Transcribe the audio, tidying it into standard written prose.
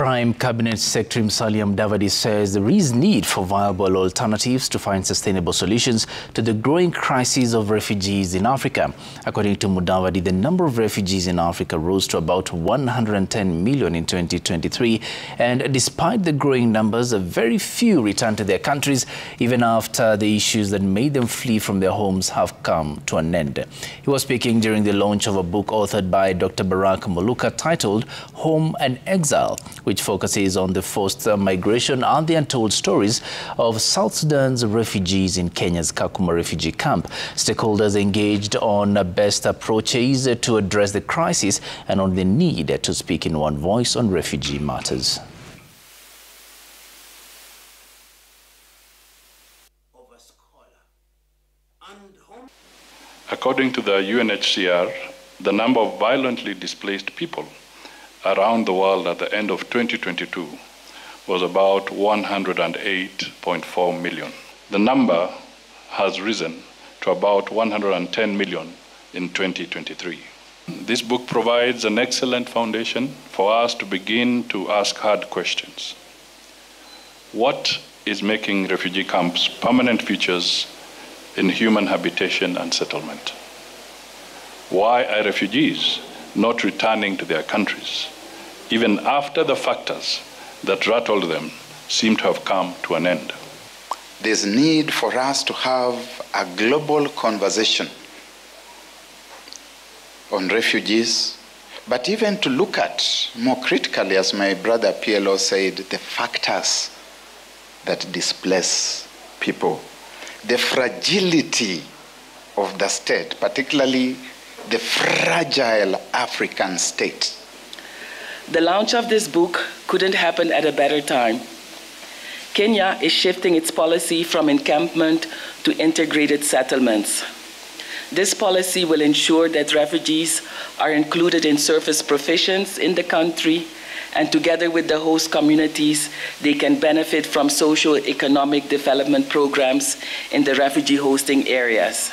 Prime Cabinet Secretary Musalia Mudavadi says there is need for viable alternatives to find sustainable solutions to the growing crisis of refugees in Africa. According to Mudavadi, the number of refugees in Africa rose to about 110 million in 2023, and despite the growing numbers, very few returned to their countries even after the issues that made them flee from their homes have come to an end. He was speaking during the launch of a book authored by Dr. Muluka titled Home and Exile, which focuses on the forced migration and the untold stories of South Sudan's refugees in Kenya's Kakuma refugee camp. Stakeholders engaged on best approaches to address the crisis and on the need to speak in one voice on refugee matters. According to the UNHCR, the number of violently displaced people around the world at the end of 2022 was about 108.4 million. The number has risen to about 110 million in 2023. This book provides an excellent foundation for us to begin to ask hard questions. What is making refugee camps permanent features in human habitation and settlement? Why are refugees not returning to their countries, even after the factors that rattled them seem to have come to an end? There's need for us to have a global conversation on refugees, but even to look at more critically, as my brother PLO said, the factors that displace people, the fragility of the state, particularly the fragile African state. The launch of this book couldn't happen at a better time. Kenya is shifting its policy from encampment to integrated settlements. This policy will ensure that refugees are included in service provisions in the country, and together with the host communities, they can benefit from socio-economic development programs in the refugee hosting areas.